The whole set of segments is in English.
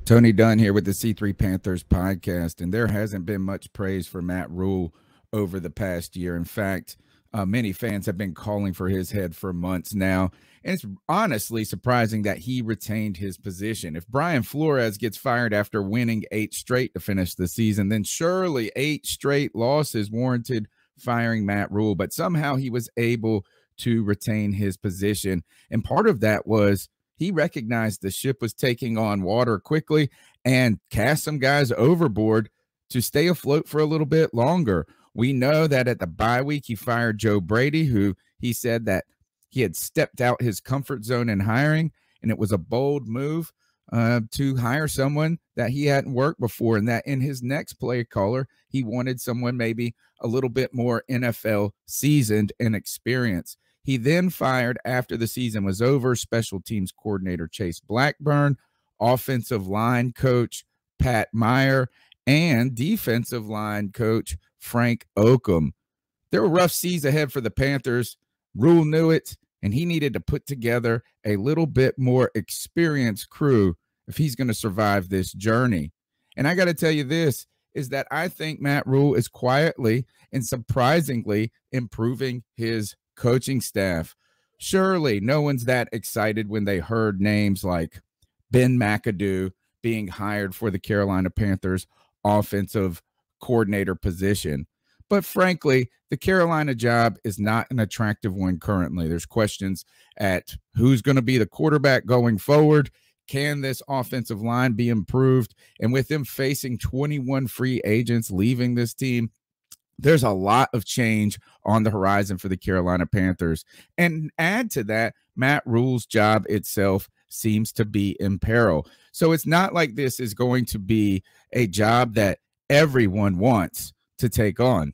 Tony Dunn here with the C3 Panthers Podcast, and there hasn't been much praise for Matt Rhule over the past year. In fact, many fans have been calling for his head for months now, and it's honestly surprising that he retained his position. If Brian Flores gets fired after winning 8 straight to finish the season, then surely 8 straight losses warranted firing Matt Rhule, but somehow he was able to retain his position, and part of that was he recognized the ship was taking on water quickly and cast some guys overboard to stay afloat for a little bit longer. We know that at the bye week, he fired Joe Brady, who he said that he had stepped out his comfort zone in hiring, and it was a bold move to hire someone that he hadn't worked before, and that in his next play caller, he wanted someone maybe a little bit more NFL seasoned and experienced. He then fired, after the season was over, special teams coordinator Chase Blackburn, offensive line coach Pat Meyer, and defensive line coach Frank Oakham. There were rough seas ahead for the Panthers. Rhule knew it, and he needed to put together a little bit more experienced crew if he's going to survive this journey. And I got to tell you this, is that I think Matt Rhule is quietly and surprisingly improving his coaching staff. Surely no one's that excited when they heard names like Ben McAdoo being hired for the Carolina Panthers offensive coordinator position. But frankly, the Carolina job is not an attractive one currently. There's questions at who's going to be the quarterback going forward. Can this offensive line be improved? And with them facing 21 free agents leaving this team, there's a lot of change on the horizon for the Carolina Panthers. And add to that, Matt Rhule's job itself seems to be in peril. So it's not like this is going to be a job that everyone wants to take on.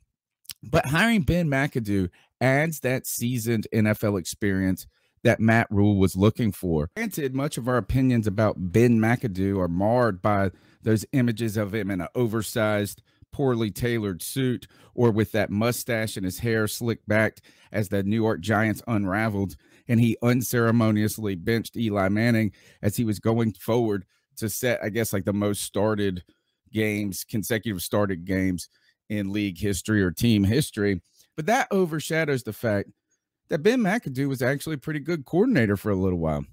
But hiring Ben McAdoo adds that seasoned NFL experience that Matt Rhule was looking for. Granted, much of our opinions about Ben McAdoo are marred by those images of him in an oversized, poorly tailored suit, or with that mustache and his hair slicked back as the New York Giants unraveled and he unceremoniously benched Eli Manning as he was going forward to set, I guess, like the most started games, consecutive started games in league history or team history. But that overshadows the fact that Ben McAdoo was actually a pretty good coordinator for a little while.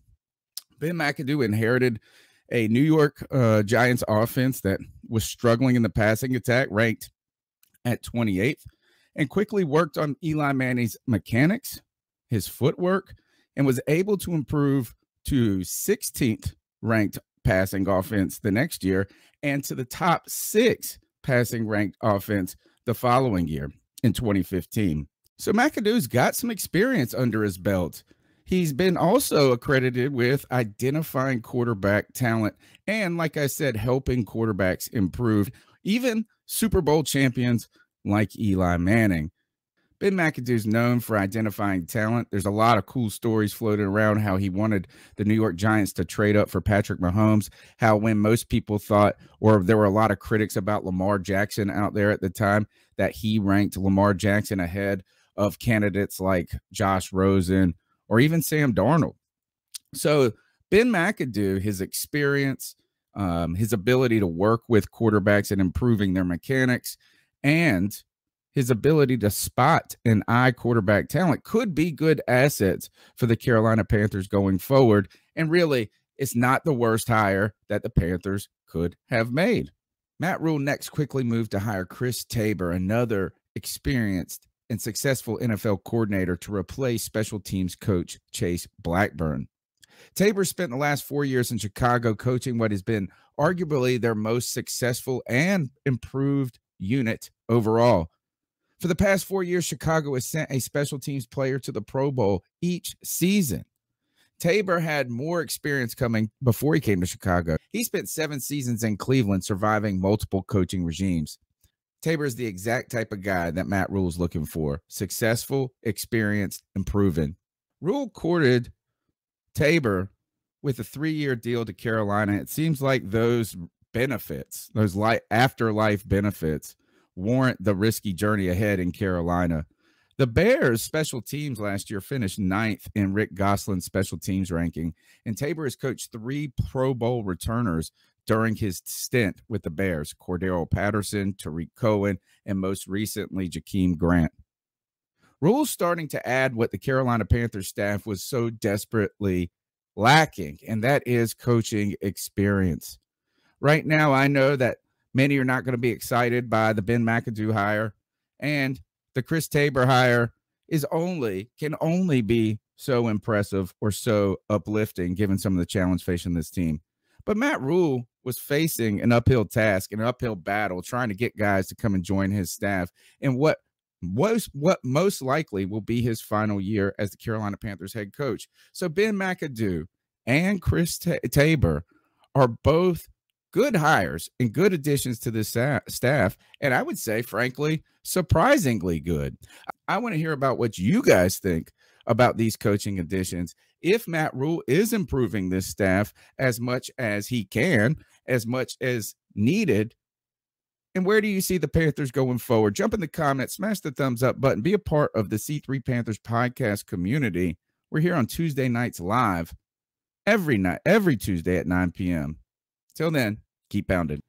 Ben McAdoo inherited a New York Giants offense that was struggling in the passing attack, ranked at 28th, and quickly worked on Eli Manning's mechanics, his footwork, and was able to improve to 16th ranked passing offense the next year and to the top 6 passing ranked offense the following year in 2015. So McAdoo's got some experience under his belt. He's been also accredited with identifying quarterback talent and, like I said, helping quarterbacks improve, even Super Bowl champions like Eli Manning. Ben McAdoo's known for identifying talent. There's a lot of cool stories floating around how he wanted the New York Giants to trade up for Patrick Mahomes, how when most people thought, or there were a lot of critics about Lamar Jackson out there at the time, that he ranked Lamar Jackson ahead of candidates like Josh Rosen or even Sam Darnold. So Ben McAdoo, his experience, his ability to work with quarterbacks and improving their mechanics, and his ability to spot and eye quarterback talent could be good assets for the Carolina Panthers going forward. And really, it's not the worst hire that the Panthers could have made. Matt Rhule next quickly moved to hire Chris Tabor, another experienced and successful NFL coordinator, to replace special teams coach Chase Blackburn. Tabor spent the last 4 years in Chicago coaching what has been arguably their most successful and improved unit overall. For the past 4 years, Chicago has sent a special teams player to the Pro Bowl each season. Tabor had more experience coming before he came to Chicago. He spent 7 seasons in Cleveland, surviving multiple coaching regimes. Tabor is the exact type of guy that Matt Rhule is looking for: successful, experienced, and proven. Rhule courted Tabor with a 3-year deal to Carolina. It seems like those benefits, those afterlife benefits, warrant the risky journey ahead in Carolina. The Bears' special teams last year finished 9th in Rick Gosselin's special teams ranking, and Tabor has coached 3 Pro Bowl returners during his stint with the Bears: Cordero Patterson, Tariq Cohen, and most recently, Jakeem Grant. Rhule's starting to add what the Carolina Panthers staff was so desperately lacking, and that is coaching experience. Right now, I know that many are not going to be excited by the Ben McAdoo hire, and the Chris Tabor hire can only be so impressive or so uplifting given some of the challenge facing this team. But Matt Rhule was facing an uphill task, an uphill battle, trying to get guys to come and join his staff in what most likely will be his final year as the Carolina Panthers head coach. So Ben McAdoo and Chris Tabor are both good hires and good additions to this staff, and I would say, frankly, surprisingly good. I want to hear about what you guys think about these coaching additions. If Matt Rhule is improving this staff as much as he can, as much as needed, and where do you see the Panthers going forward? Jump in the comments, smash the thumbs up button, be a part of the C3 Panthers podcast community. We're here on Tuesday nights live every Tuesday at 9 p.m. Till then, keep pounding.